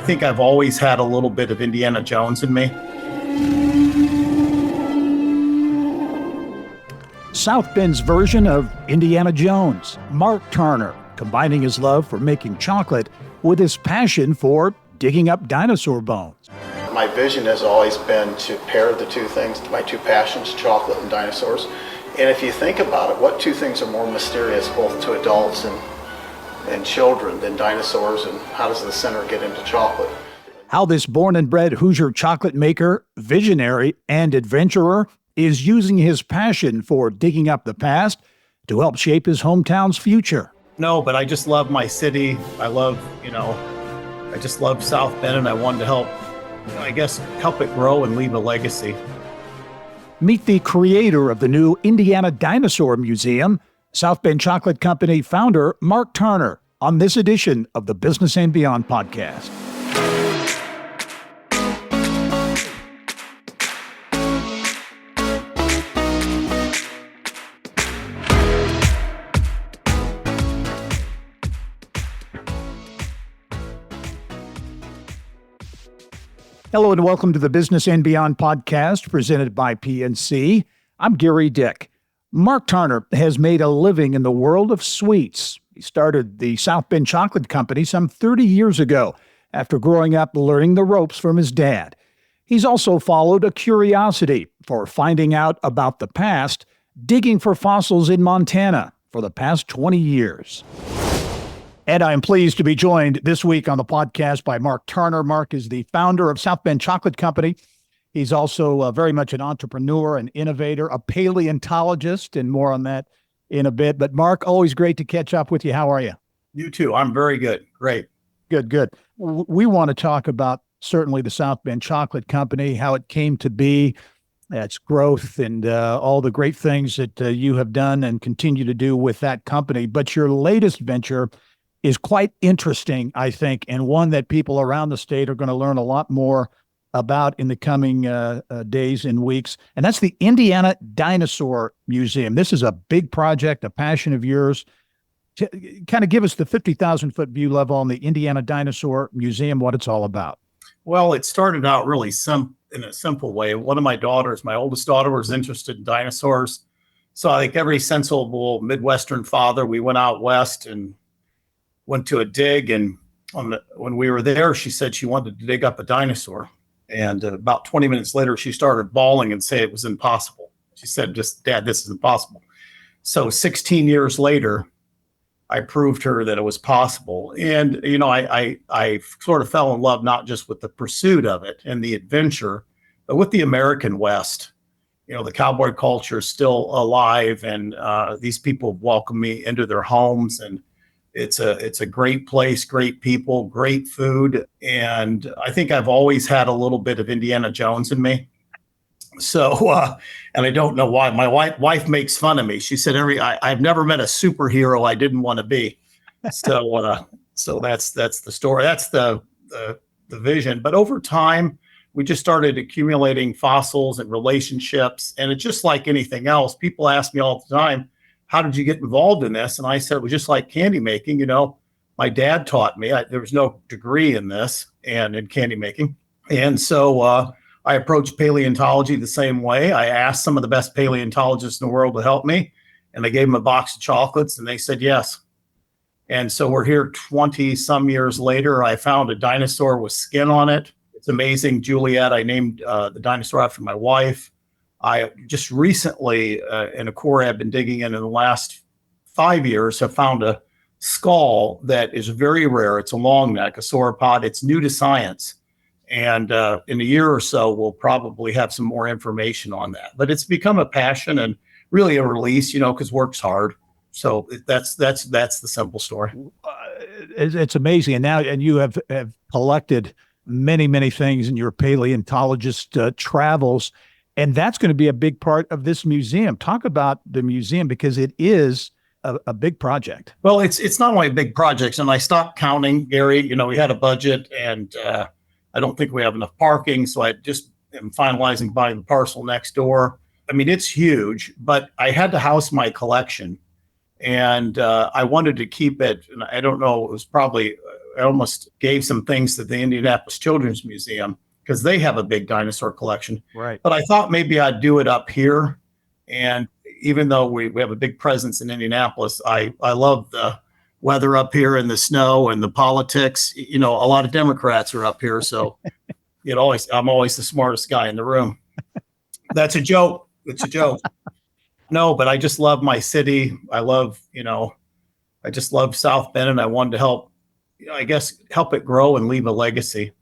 I think I've always had a little bit of Indiana Jones in me. South Bend's version of Indiana Jones, Mark Tarner, combining his love for making chocolate with his passion for digging up dinosaur bones. My vision has always been to pair the two things, my two passions, chocolate and dinosaurs. And if you think about it, what two things are more mysterious both to adults and children than dinosaurs, and how does the center get into chocolate? How this born and bred Hoosier chocolate maker, visionary, and adventurer is using his passion for digging up the past to help shape his hometown's future. No, but I just love my city. I just love South Bend, and I wanted to help it grow and leave a legacy. Meet the creator of the new Indiana Dinosaur Museum, South Bend Chocolate Company founder Mark Tarner, on this edition of the Business and Beyond podcast. Hello and welcome to the Business and Beyond podcast presented by PNC. I'm Gary Dick. Mark Tarner has made a living in the world of sweets. He started the South Bend Chocolate Company some 30 years ago after growing up learning the ropes from his dad. He's also followed a curiosity for finding out about the past, digging for fossils in Montana for the past 20 years. And I am pleased to be joined this week on the podcast by Mark Tarner. Mark is the founder of South Bend Chocolate Company. He's also very much an entrepreneur, an innovator, a paleontologist, and more on that in a bit. But Mark, always great to catch up with you. How are you? You too. I'm very good. Great. Good. We want to talk about certainly the South Bend Chocolate Company, how it came to be, its growth, and all the great things that you have done and continue to do with that company. But your latest venture is quite interesting, I think, and one that people around the state are going to learn a lot more about in the coming days and weeks. And that's the Indiana Dinosaur Museum. This is a big project, a passion of yours. Kind of give us the 50,000-foot view level on the Indiana Dinosaur Museum, what it's all about. Well, it started out really in a simple way. One of my daughters, my oldest daughter, was interested in dinosaurs. So I think every sensible Midwestern father, we went out west and went to a dig, and when we were there, she said she wanted to dig up a dinosaur. And about 20 minutes later, she started bawling and said it was impossible. She said, "Dad, this is impossible." So 16 years later, I proved her that it was possible. And, I sort of fell in love, not just with the pursuit of it and the adventure, but with the American West. The cowboy culture is still alive, and these people welcome me into their homes, and it's a great place, great people, great food. And I think I've always had a little bit of Indiana Jones in me. So, and I don't know why. My wife makes fun of me. She said, I've never met a superhero I didn't want to be. So that's the story. That's the vision. But over time, we just started accumulating fossils and relationships. And it's just like anything else. People ask me all the time, how did you get involved in this? And I said, it was just like candy making. My dad taught me. There was no degree in this and in candy making. And so I approached paleontology the same way. I asked some of the best paleontologists in the world to help me, and I gave them a box of chocolates, and they said yes. And so we're here 20 some years later. I found a dinosaur with skin on it. It's amazing. Juliet, I named the dinosaur after my wife. I just recently, in a quarry I've been digging in the last 5 years, have found a skull that is very rare. It's a long neck, a sauropod. It's new to science. And in a year or so, we'll probably have some more information on that. But it's become a passion and really a release, because work's hard. So that's the simple story. It's amazing. And you have collected many things in your paleontologist travels. And that's going to be a big part of this museum. Talk about the museum, because it is a big project. Well, it's not only a big project, and I stopped counting, Gary. We had a budget, and I don't think we have enough parking. So I just am finalizing buying the parcel next door. I mean, it's huge, but I had to house my collection, and I wanted to keep it. And I don't know, it was probably I almost gave some things to the Indianapolis Children's Museum because they have a big dinosaur collection. Right. But I thought maybe I'd do it up here. And even though we have a big presence in Indianapolis, I love the weather up here and the snow and the politics. A lot of Democrats are up here. So I'm always the smartest guy in the room. That's a joke. It's a joke. No, but I just love my city. I just love South Bend, and I wanted to help it grow and leave a legacy.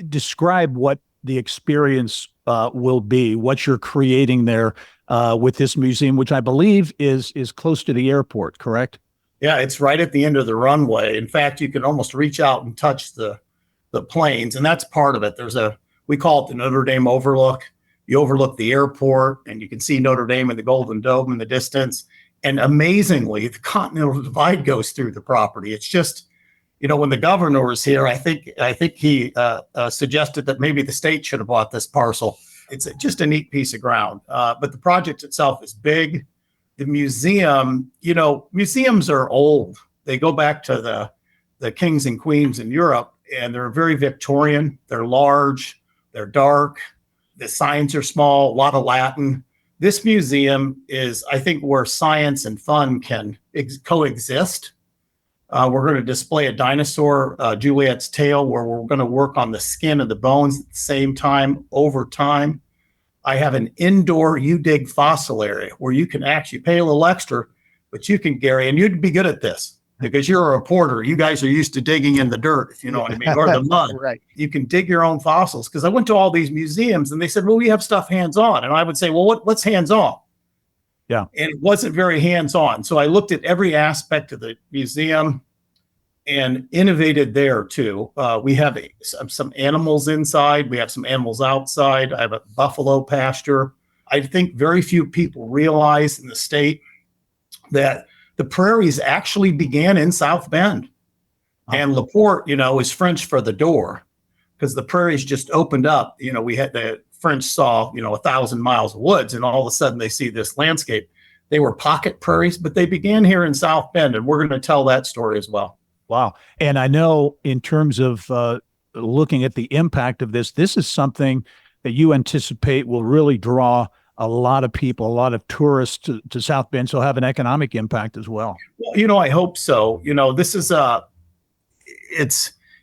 Describe what the experience will be, what you're creating there with this museum, which I believe is close to the airport, correct? Yeah, it's right at the end of the runway. In fact, you can almost reach out and touch the planes, and that's part of it. We call it the Notre Dame Overlook. You overlook the airport, and you can see Notre Dame and the Golden Dome in the distance. And amazingly, the Continental Divide goes through the property. It's just, when the governor was here, I think he suggested that maybe the state should have bought this parcel. It's just a neat piece of ground. But the project itself is big. The museum, museums are old. They go back to the kings and queens in Europe, and they're very Victorian. They're large. They're dark. The signs are small, a lot of Latin. This museum is, I think, where science and fun can coexist. We're going to display a dinosaur, Juliet's tail, where we're going to work on the skin and the bones at the same time, over time. I have an indoor dig fossil area where you can actually pay a little extra, but you can, Gary, and you'd be good at this because you're a reporter. You guys are used to digging in the dirt, if you know what I mean, or the mud. Right. You can dig your own fossils. Because I went to all these museums and they said, well, we have stuff hands-on. And I would say, well, what's hands-on? Yeah. And it wasn't very hands-on. So I looked at every aspect of the museum and innovated there too. We have some animals inside. We have some animals outside. I have a buffalo pasture. I think very few people realize in the state that the prairies actually began in South Bend. And LaPorte, is French for the door, because the prairies just opened up. We had the French saw, 1,000 miles of woods, and all of a sudden they see this landscape. They were pocket prairies, but they began here in South Bend, and we're going to tell that story as well. Wow. And I know in terms of looking at the impact of this is something that you anticipate will really draw a lot of people, a lot of tourists to South Bend, so have an economic impact as well. Well, I hope so. This is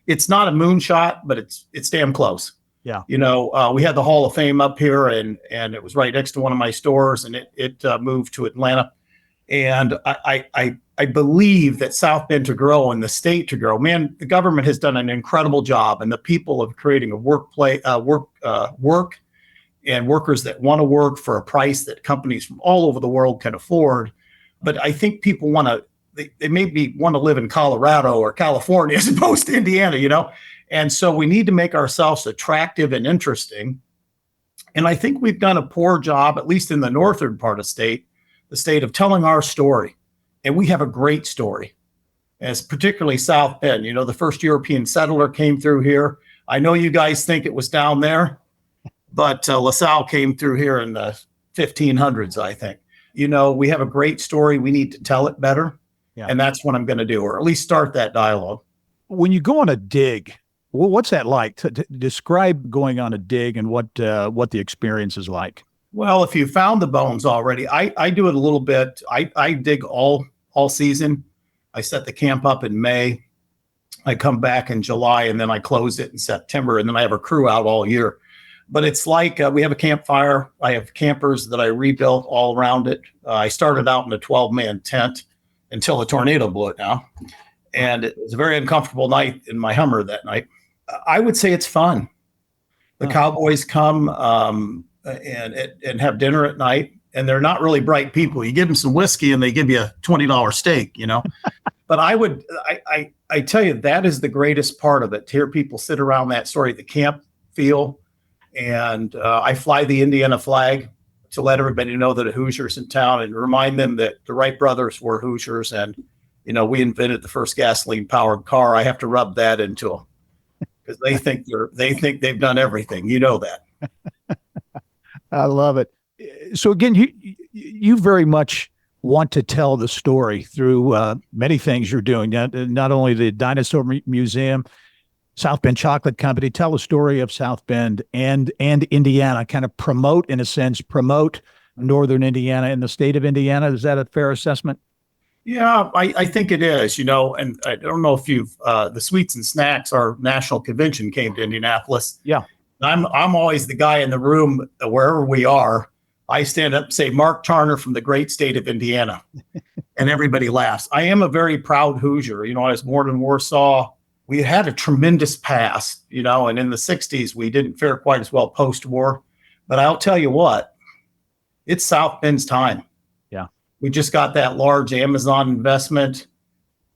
it's not a moonshot, but it's damn close. Yeah. We had the Hall of Fame up here, and it was right next to one of my stores, and it moved to Atlanta. And I believe that South Bend to grow and the state to grow. Man, the government has done an incredible job, and the people of creating a work and workers that want to work for a price that companies from all over the world can afford. But I think people they maybe want to live in Colorado or California as opposed to Indiana, And so we need to make ourselves attractive and interesting. And I think we've done a poor job, at least in the northern part of the state of telling our story. And we have a great story, as particularly South Bend. The first European settler came through here. I know you guys think it was down there, but LaSalle came through here in the 1500s, I think. We have a great story. We need to tell it better. Yeah. And that's what I'm going to do, or at least start that dialogue. When you go on a dig, what's that like? To describe going on a dig and what the experience is like. Well, if you found the bones already, I do it a little bit. I dig all season. I set the camp up in May. I come back in July, and then I close it in September, and then I have a crew out all year. But it's like we have a campfire. I have campers that I rebuilt all around it. I started out in a 12-man tent until a tornado blew it down. And it was a very uncomfortable night in my Hummer that night. I would say it's fun. The cowboys come and have dinner at night, and they're not really bright people. You give them some whiskey and they give you a $20 steak, But I tell you, that is the greatest part of it, to hear people sit around that story, the camp feel. And I fly the Indiana flag to let everybody know that a Hoosiers in town, and remind them that the Wright brothers were Hoosiers, and we invented the first gasoline powered car. I have to rub that into them because they think they've done everything. That. I love it. So again, you very much want to tell the story through many things you're doing, not only the Dinosaur Museum, South Bend Chocolate Company. Tell the story of South Bend and Indiana, kind of promote, in a sense, promote Northern Indiana and the state of Indiana. Is that a fair assessment? Yeah, I think it is, and I don't know if you've, the Sweets and Snacks, our national convention came to Indianapolis. Yeah. I'm always the guy in the room wherever we are. I stand up and say, Mark Tarner from the great state of Indiana. And everybody laughs. I am a very proud Hoosier. I was born in Warsaw. We had a tremendous past, and in the 60s, we didn't fare quite as well post-war. But I'll tell you what, it's South Bend's time. Yeah. We just got that large Amazon investment.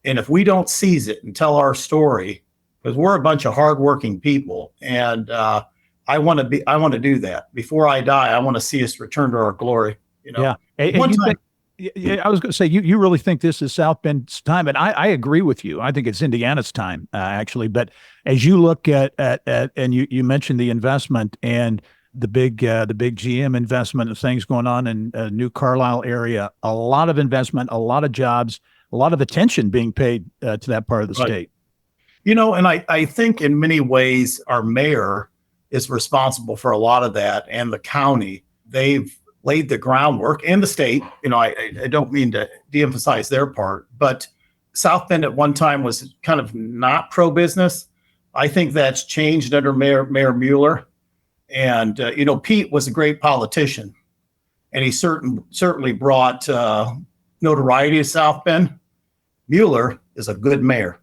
And if we don't seize it and tell our story, because we're a bunch of hardworking people, and I want to do that. Before I die, I want to see us return to our glory. Yeah. And I was going to say, you really think this is South Bend's time, and I agree with you. I think it's Indiana's time, actually. But as you look at and you mentioned the investment and the big GM investment of things going on in New Carlisle area, a lot of investment, a lot of jobs, a lot of attention being paid to that part of the state. And I think in many ways our mayor is responsible for a lot of that, and the county. They've laid the groundwork, and the state. I don't mean to de-emphasize their part, but South Bend at one time was kind of not pro-business. I think that's changed under Mayor Mueller. And, Pete was a great politician, and he certainly brought notoriety to South Bend. Mueller is a good mayor.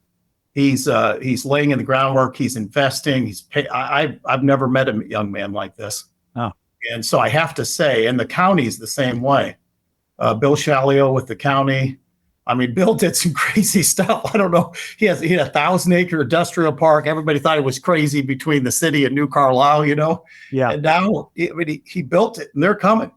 He's laying in the groundwork. He's investing. I've never met a young man like this. Oh. And so I have to say, and the county's the same way. Bill Shalio with the county. I mean, Bill did some crazy stuff. I don't know. He had a 1,000-acre industrial park. Everybody thought it was crazy between the city and New Carlisle, Yeah. And now he built it, and they're coming.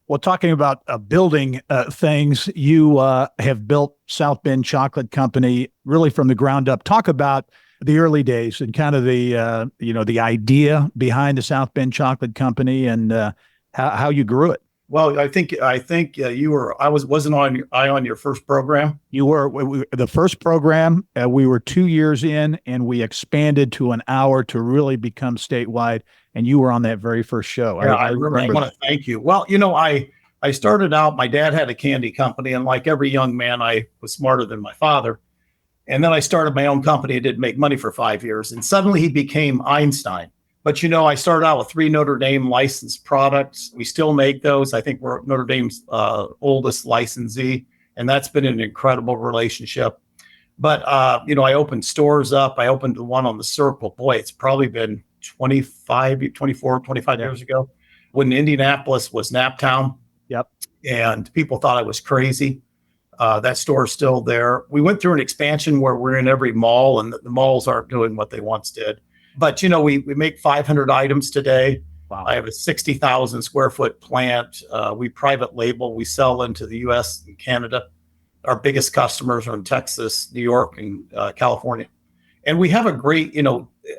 Well, talking about building things, you have built South Bend Chocolate Company really from the ground up. Talk about the early days and kind of the the idea behind the South Bend Chocolate Company and how you grew it. Well, I think you were. Wasn't on your first program. You were the first program. We were 2 years in, and we expanded to an hour to really become statewide. And you were on that very first show. Yeah, I remember. I want to thank you. Well, I started out. My dad had a candy company, and like every young man, I was smarter than my father. And then I started my own company. I didn't make money for 5 years, and suddenly he became Einstein. But, I started out with 3 Notre Dame licensed products. We still make those. I think we're Notre Dame's oldest licensee, and that's been an incredible relationship. But, I opened stores up. I opened the one on the Circle. Boy, it's probably been 25 years ago, when Indianapolis was Naptown. Yep. And people thought I was crazy. That store is still there. We went through an expansion where we're in every mall, and the malls aren't doing what they once did. But, we make 500 items today. Wow. I have a 60,000 square foot plant. We private label. We sell into the U.S. and Canada. Our biggest customers are in Texas, New York, and California. And we have a great,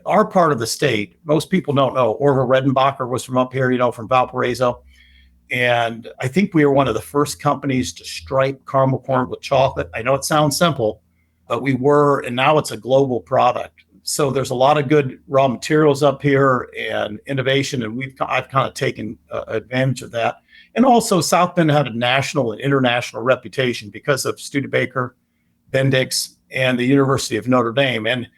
our part of the state, most people don't know. Orville Redenbacher was from up here, from Valparaiso. And I think we were one of the first companies to stripe caramel corn with chocolate. I know it sounds simple, but we were, and now it's a global product. So there's a lot of good raw materials up here and innovation, and I've kind of taken advantage of that. And also, South Bend had a national and international reputation because of Studebaker, Bendix, and the University of Notre Dame. And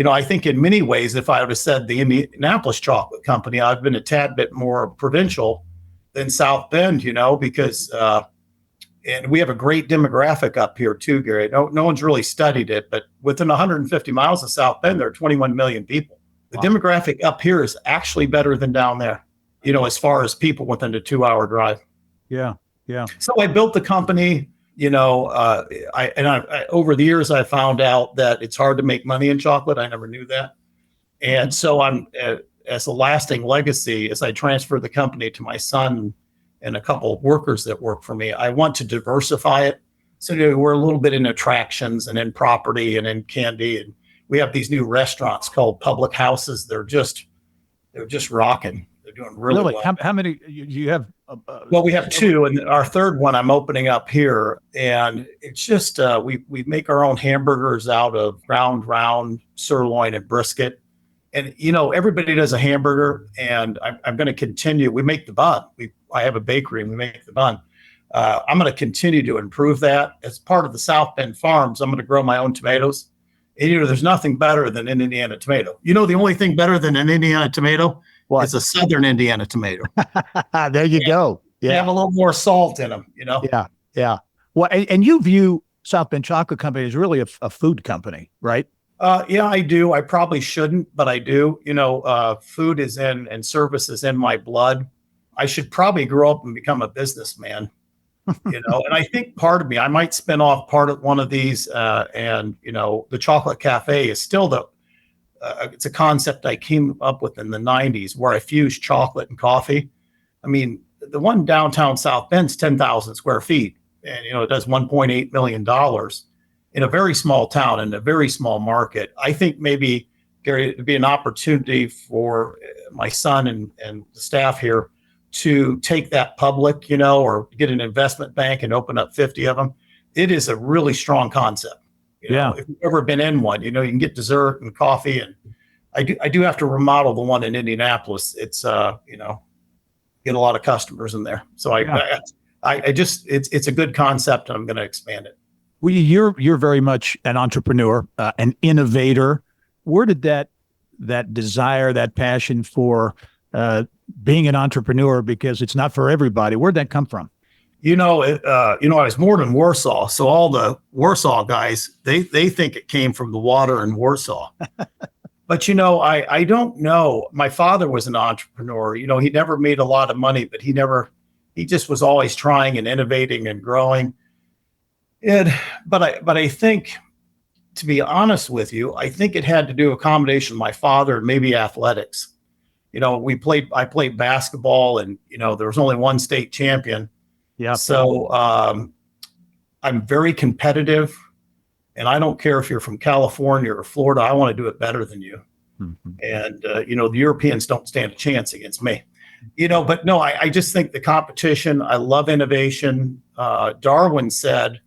I think in many ways, if I would have said the Indianapolis Chocolate Company, I've been a tad bit more provincial than South Bend, because and we have a great demographic up here too, Gary. No one's really studied it, but within 150 miles of South Bend, there are 21 million people. The demographic up here is actually better than down there, as far as people within a 2-hour drive. Yeah. Yeah. So I built the company, I over the years, I found out that it's hard to make money in chocolate. I never knew that. And so I'm, as a lasting legacy, as I transfer the company to my son and a couple of workers that work for me, I want to diversify it. So we're a little bit in attractions and in property and in candy. And we have these new restaurants called public houses. They're just rocking. doing really well. How many you have? Well, we have two, and our third one I'm opening up here, and it's just we make our own hamburgers out of ground round sirloin and brisket, and everybody does a hamburger, and I'm going to continue. We make the bun. I have a bakery, and we make the bun. I'm going to continue to improve that as part of the South Bend Farms. I'm going to grow my own tomatoes, and there's nothing better than an Indiana tomato. The only thing better than an Indiana tomato. What? It's a Southern Indiana tomato. There you go. Yeah. They have a little more salt in them, Yeah, yeah. Well, and you view South Bend Chocolate Company as really a food company, right? Yeah, I do. I probably shouldn't, but I do. Food is and service is in my blood. I should probably grow up and become a businessman, And I think part of me, I might spin off part of one of these, and the chocolate cafe is still it's a concept I came up with in the 90s where I fused chocolate and coffee. I mean, the one downtown South Bend's 10,000 square feet, and it does $1.8 million in a very small town in a very small market. I think maybe, Gary, it'd be an opportunity for my son and the staff here to take that public, or get an investment bank and open up 50 of them. It is a really strong concept. If you've ever been in one, you can get dessert and coffee, and I do have to remodel the one in Indianapolis. It's get a lot of customers in there. So it's a good concept, and I'm going to expand it. Well, you're very much an entrepreneur, an innovator. Where did that desire, that passion for being an entrepreneur, because it's not for everybody, where'd that come from? I was born in Warsaw, so all the Warsaw guys, they think it came from the water in Warsaw. But, I don't know. My father was an entrepreneur. He never made a lot of money, but he just was always trying and innovating and growing. But I think, to be honest with you, I think it had to do a combination of my father and maybe athletics. I played basketball, and, there was only one state champion. Yeah. So I'm very competitive, and I don't care if you're from California or Florida. I want to do it better than you. Mm-hmm. And, the Europeans don't stand a chance against me, but no, I just think the competition, I love innovation. Darwin said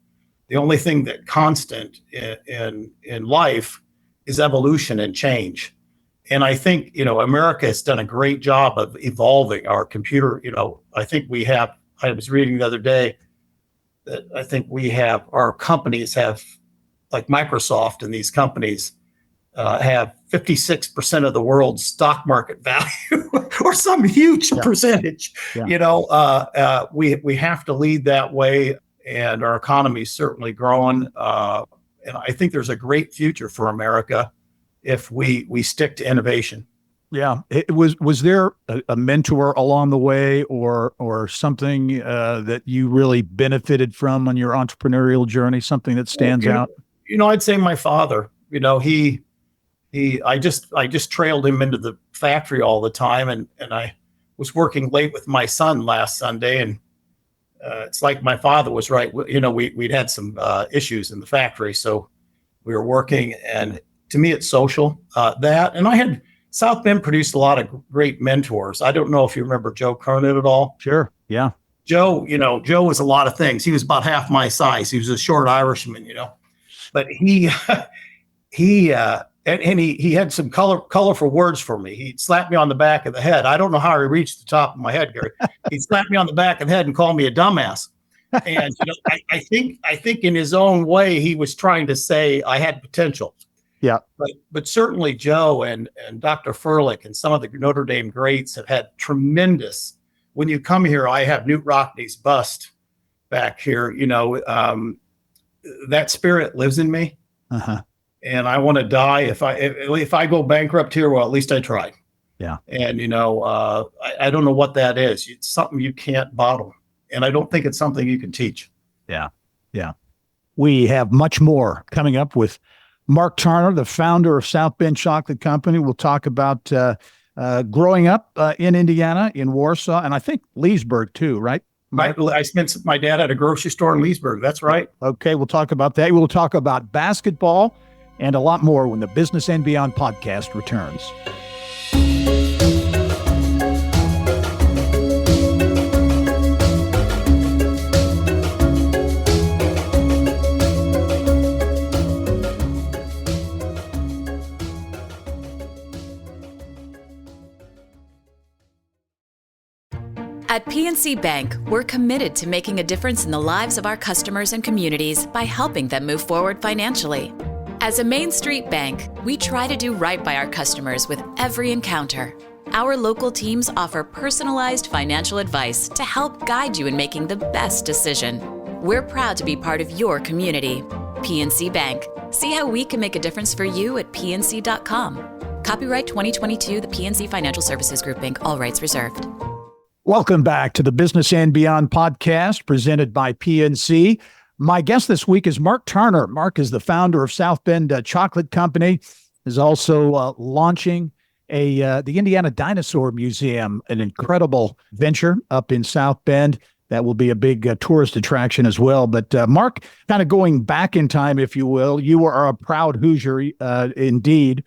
the only thing that constant in life is evolution and change. And I think, America has done a great job of evolving our computer. I was reading the other day that I think our companies have, like Microsoft and these companies, have 56% of the world's stock market value or some huge percentage. Yeah. We have to lead that way, and our economy is certainly growing. And I think there's a great future for America if we stick to innovation. Yeah. Was there a mentor along the way or something that you really benefited from on your entrepreneurial journey, something that stands out? I'd say my father. I just trailed him into the factory all the time, and I was working late with my son last Sunday, and it's like my father was right. We'd had some issues in the factory, so we were working, and to me, it's social. And I had South Bend produced a lot of great mentors. I don't know if you remember Joe Cronin at all. Sure. Yeah. Joe was a lot of things. He was about half my size. He was a short Irishman, but he had some colorful words for me. He slapped me on the back of the head. I don't know how he reached the top of my head, Gary. He slapped me on the back of the head and called me a dumbass. And I think in his own way, he was trying to say I had potential. Yeah. But certainly Joe and Dr. Furlick and some of the Notre Dame greats have had tremendous. When you come here, I have Newt Rockney's bust back here. That spirit lives in me. Uh-huh. And I want to die. If I go bankrupt here, well, at least I tried. Yeah. And, I don't know what that is. It's something you can't bottle. And I don't think it's something you can teach. Yeah. Yeah. We have much more coming up with Mark Tarner, the founder of South Bend Chocolate Company. We'll talk about growing up in Indiana, in Warsaw, and I think Leesburg too, right? My dad had a grocery store in Leesburg. That's right. Okay, we'll talk about that. We'll talk about basketball and a lot more when the Business and Beyond podcast returns. PNC Bank, we're committed to making a difference in the lives of our customers and communities by helping them move forward financially. As a Main Street bank, we try to do right by our customers with every encounter. Our local teams offer personalized financial advice to help guide you in making the best decision. We're proud to be part of your community. PNC Bank. See how we can make a difference for you at pnc.com. Copyright 2022, the PNC Financial Services Group, Inc., all rights reserved. Welcome back to the Business and Beyond podcast presented by PNC. My guest this week is Mark Tarner. Mark is the founder of South Bend Chocolate Company, is also launching the Indiana Dinosaur Museum, an incredible venture up in South Bend. That will be a big tourist attraction as well. But Mark, kind of going back in time, if you will, you are a proud Hoosier indeed.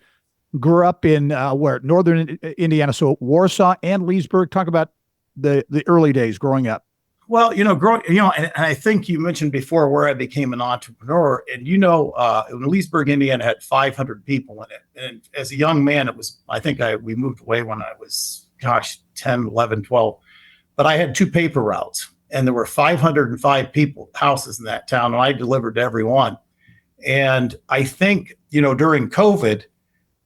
Grew up in northern Indiana, so Warsaw and Leesburg. Talk about the early days growing up. Well, and I think you mentioned before where I became an entrepreneur, and Leesburg, Indiana had 500 people in it. And as a young man, we moved away when I was, 10, 11, 12. But I had 2 paper routes, and there were 505 houses in that town, and I delivered to every one. And I think, during COVID,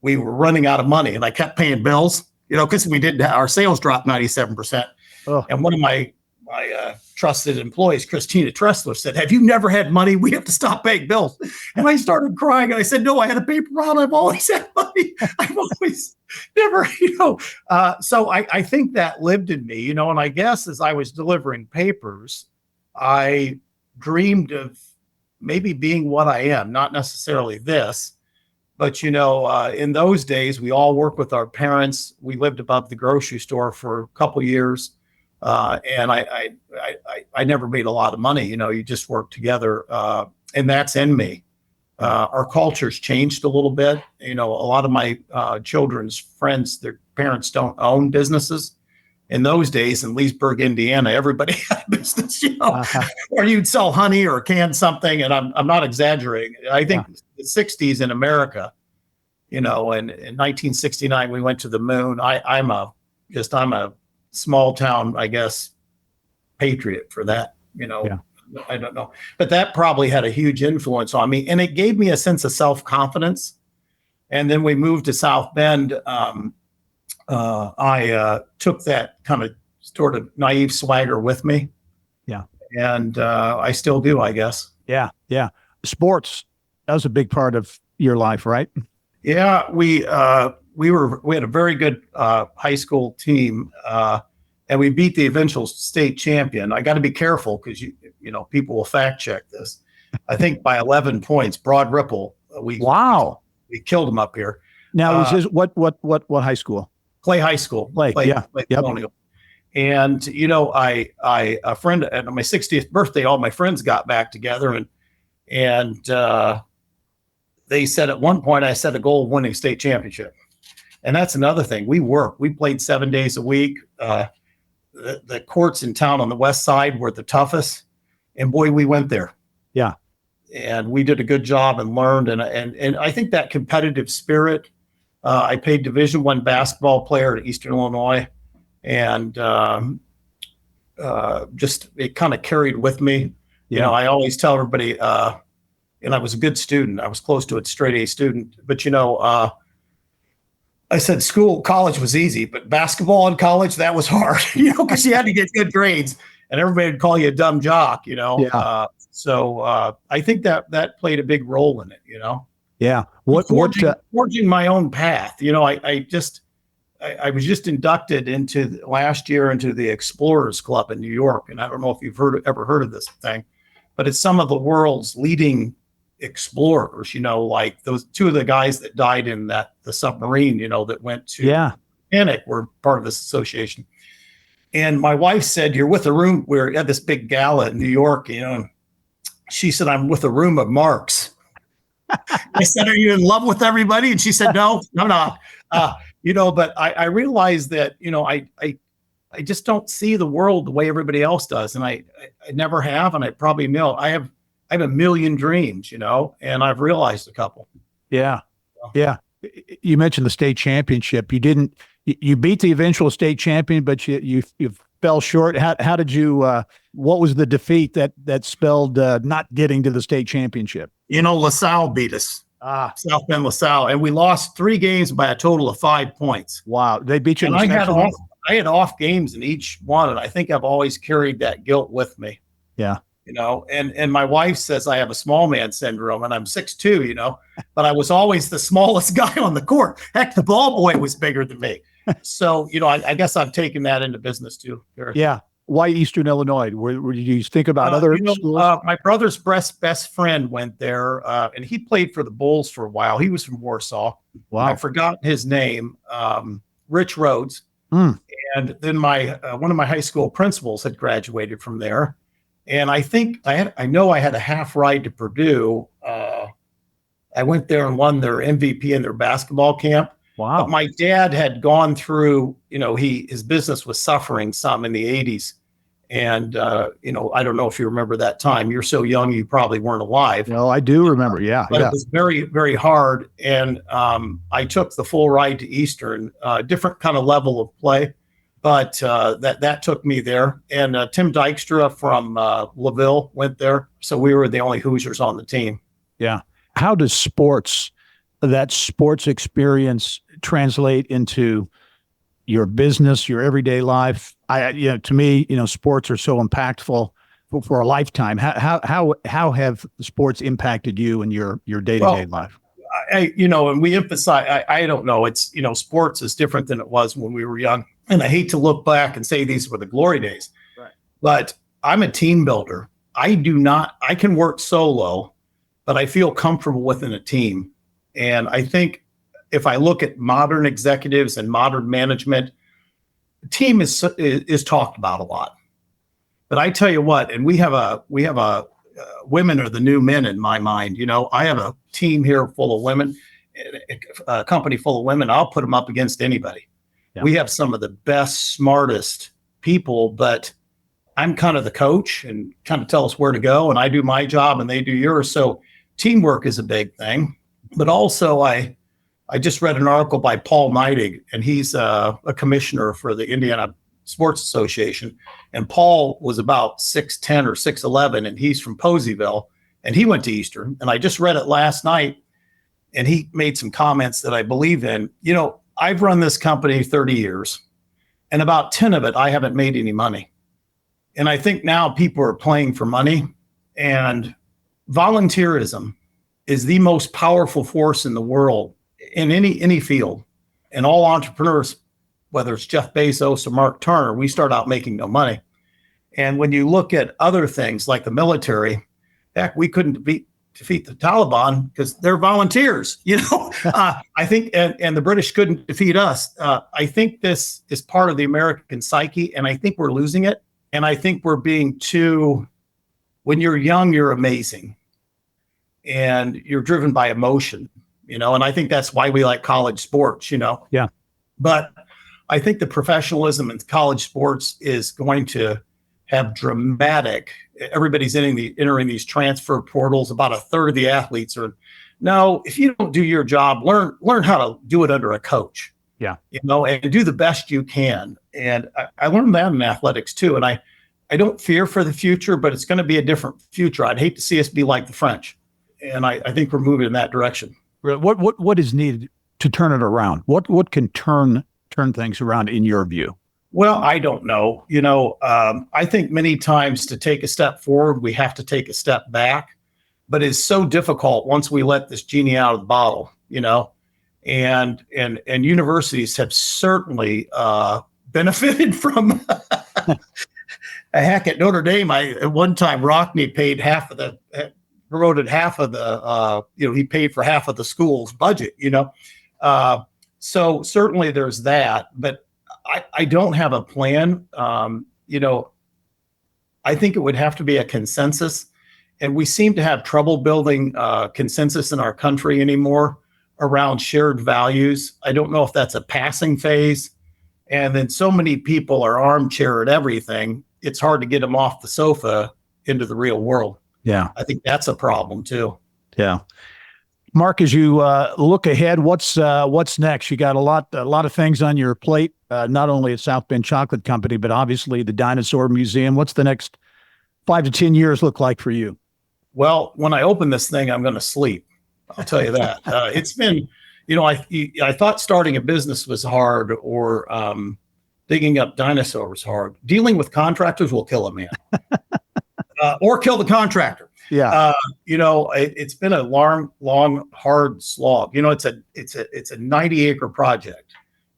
we were running out of money, and I kept paying bills, because our sales dropped 97%. Oh. And one of my trusted employees, Christina Tressler, said, "Have you never had money? We have to stop paying bills." And I started crying, and I said, "No, I had a paper route. I've always had money. I've always never, So I think that lived in me, and I guess as I was delivering papers, I dreamed of maybe being what I am, not necessarily this. But, in those days, we all worked with our parents. We lived above the grocery store for a couple of years. And I never made a lot of money. You just work together, and that's in me. Our culture's changed a little bit. A lot of my children's friends, their parents don't own businesses. In those days in Leesburg, Indiana, everybody had a business, or you'd sell honey or can something. And I'm not exaggerating. I think the 60s in America, and in 1969, we went to the moon. I'm a small town, I guess, patriot for that, Yeah. I don't know, but that probably had a huge influence on me, and it gave me a sense of self-confidence. And then we moved to South Bend. I took that kind of sort of naive swagger with me. Yeah. And I still do, I guess. Yeah. Yeah. Sports, that was a big part of your life, right? Yeah. We had a very good high school team, and we beat the eventual state champion. I got to be careful because people will fact check this. I think by 11 points, Broad Ripple. We killed them up here. Now, was this what high school? Clay High School. Clay, yeah. Clay Yep. Colonial. And a friend at my 60th birthday, all my friends got back together, and they said at one point I set a goal of winning state championship. And that's another thing. We played 7 days a week. The courts in town on the west side were the toughest, and boy, we went there. Yeah. And we did a good job and learned. And I think that competitive spirit, I played Division I basketball player at Eastern Illinois, and just it kind of carried with me. Yeah. I always tell everybody, and I was a good student. I was close to a straight A student, but I said college was easy, but basketball in college, that was hard, because you had to get good grades, and everybody would call you a dumb jock, Yeah. So I think that played a big role in it, Yeah. Forging my own path. I was just inducted last year into the Explorers Club in New York. And I don't know if you've ever heard of this thing, but it's some of the world's leading explorers, like those 2 of the guys that died in the submarine, that went to Titanic were part of this association. And my wife said, "You're with a room." We had this big gala in New York, and she said, "I'm with a room of marks." I said, "Are you in love with everybody?" And she said, "No, I'm not." But I realized that, I just don't see the world the way everybody else does. And I never have, and I probably will. I have a million dreams, and I've realized a couple. Yeah. Yeah. You mentioned the state championship. You beat the eventual state champion, but you fell short. How did you, what was the defeat that spelled not getting to the state championship? LaSalle beat us. South Bend LaSalle, and we lost 3 games by a total of 5 points. Wow. They beat you in And the sectional? I had off games in each one, and I think I've always carried that guilt with me. Yeah. And my wife says I have a small man syndrome, and I'm 6'2", but I was always the smallest guy on the court. Heck, the ball boy was bigger than me. So, I guess I've taken that into business too. Yeah. Why Eastern Illinois? Did you think about other schools? My brother's best friend went there, and he played for the Bulls for a while. He was from Warsaw. Wow. I've forgotten his name, Rich Rhodes. And then one of my high school principals had graduated from there. And I think I know I had a half ride to Purdue. I went there and won their MVP in their basketball camp. Wow. But my dad had gone through, his business was suffering some in the 80s. And, I don't know if you remember that time. You're so young, you probably weren't alive. No, I do remember. Yeah. But it was very, very hard. And I took the full ride to Eastern, different kind of level of play. But that took me there. And Tim Dykstra from LaVille went there. So we were the only Hoosiers on the team. Yeah. How does that sports experience translate into your business, your everyday life? To me, sports are so impactful for a lifetime. How have sports impacted you in your day-to-day life? And we emphasize, I don't know, it's, sports is different than it was when we were young. And I hate to look back and say these were the glory days, right? But I'm a team builder. I can work solo, but I feel comfortable within a team. And I think if I look at modern executives and modern management, team is talked about a lot. But I tell you what, and we have a women are the new men in my mind. I have a team here full of women, a company full of women. I'll put them up against anybody. Yeah. We have some of the best, smartest people, but I'm kind of the coach and kind of tell us where to go. And I do my job and they do yours. So teamwork is a big thing. But also I just read an article by Paul Neidig, and he's a commissioner for the Indiana Sports Association. And Paul was about 6'10" or 6'11", and he's from Poseyville, and he went to Eastern. And I just read it last night, and he made some comments that I believe in. I've run this company 30 years, and about 10 of it, I haven't made any money. And I think now people are playing for money, and volunteerism is the most powerful force in the world in any field. And all entrepreneurs, whether it's Jeff Bezos or Mark Tarner, we start out making no money. And when you look at other things like the military, heck, we couldn't defeat the Taliban because they're volunteers, I think, and the British couldn't defeat us. I think this is part of the American psyche, and I think we're losing it. And I think we're being when you're young, you're amazing and you're driven by emotion, and I think that's why we like college sports, Yeah. But I think the professionalism in college sports is going to have everybody's entering these transfer portals. About a third of the athletes are, no, if you don't do your job, learn how to do it under a coach. Yeah. And do the best you can. And I learned that in athletics too. And I don't fear for the future, but it's going to be a different future. I'd hate to see us be like the French. And I think we're moving in that direction. What is needed to turn it around? What can turn things around in your view? Well, I don't know. I think many times to take a step forward, we have to take a step back, but it's so difficult once we let this genie out of the bottle, and universities have certainly benefited from heck, at Notre Dame. At one time, Rockney paid he paid for half of the school's budget, so certainly there's that, but I don't have a plan. I think it would have to be a consensus, and we seem to have trouble building consensus in our country anymore around shared values. I don't know if that's a passing phase, and then so many people are armchair at everything. It's hard to get them off the sofa into the real world. Yeah. I think that's a problem too. Yeah. Mark, as you look ahead, what's next? You got a lot of things on your plate, not only at South Bend Chocolate Company, but obviously the Dinosaur Museum. What's the next 5 to 10 years look like for you? Well, when I open this thing, I'm going to sleep. I'll tell you that. It's been, I thought starting a business was hard, or digging up dinosaurs was hard. Dealing with contractors will kill a man, or kill the contractor. Yeah. It's been a long, hard slog. It's a 90-acre project,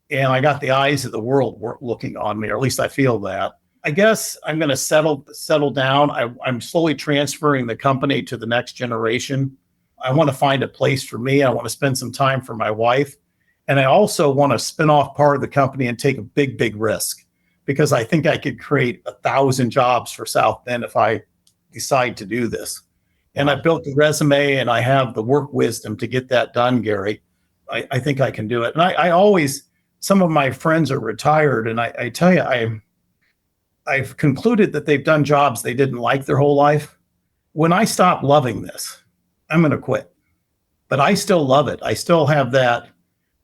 and I got the eyes of the world looking on me, or at least I feel that. I guess I'm going to settle down. I'm slowly transferring the company to the next generation. I want to find a place for me. I want to spend some time for my wife. And I also want to spin off part of the company and take a big risk, because I think I could create 1,000 jobs for South Bend if I decide to do this. And I built the resume, and I have the work wisdom to get that done, Gary. I think I can do it. And I always, some of my friends are retired, and I tell you, I've concluded that they've done jobs they didn't like their whole life. When I stop loving this, I'm going to quit. But I still love it. I still have that,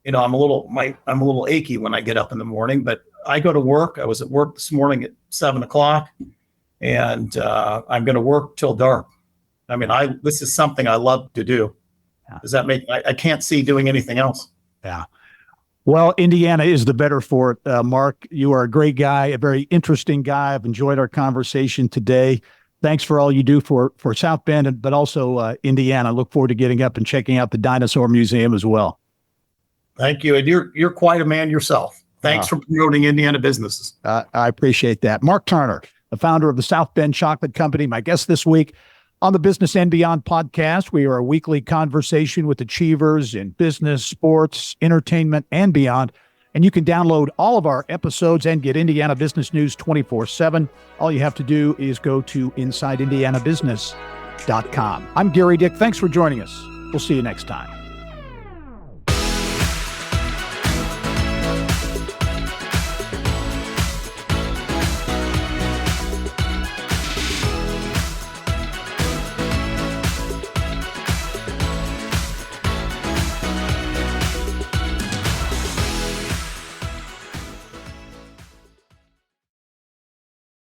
I'm a little achy when I get up in the morning, but I go to work. I was at work this morning at 7:00, and I'm going to work till dark. I mean, this is something I love to do. Does that make, I can't see doing anything else. Yeah. Well, Indiana is the better for it. Mark, you are a great guy, a very interesting guy. I've enjoyed our conversation today. Thanks for all you do for South Bend, but also Indiana. I look forward to getting up and checking out the Dinosaur Museum as well. Thank you. And you're quite a man yourself. Thanks for promoting Indiana businesses. I appreciate that. Mark Tarner, the founder of the South Bend Chocolate Company, my guest this week on the Business and Beyond podcast. We are a weekly conversation with achievers in business, sports, entertainment, and beyond. And you can download all of our episodes and get Indiana business news 24/7. All you have to do is go to InsideIndianaBusiness.com. I'm Gary Dick. Thanks for joining us. We'll see you next time.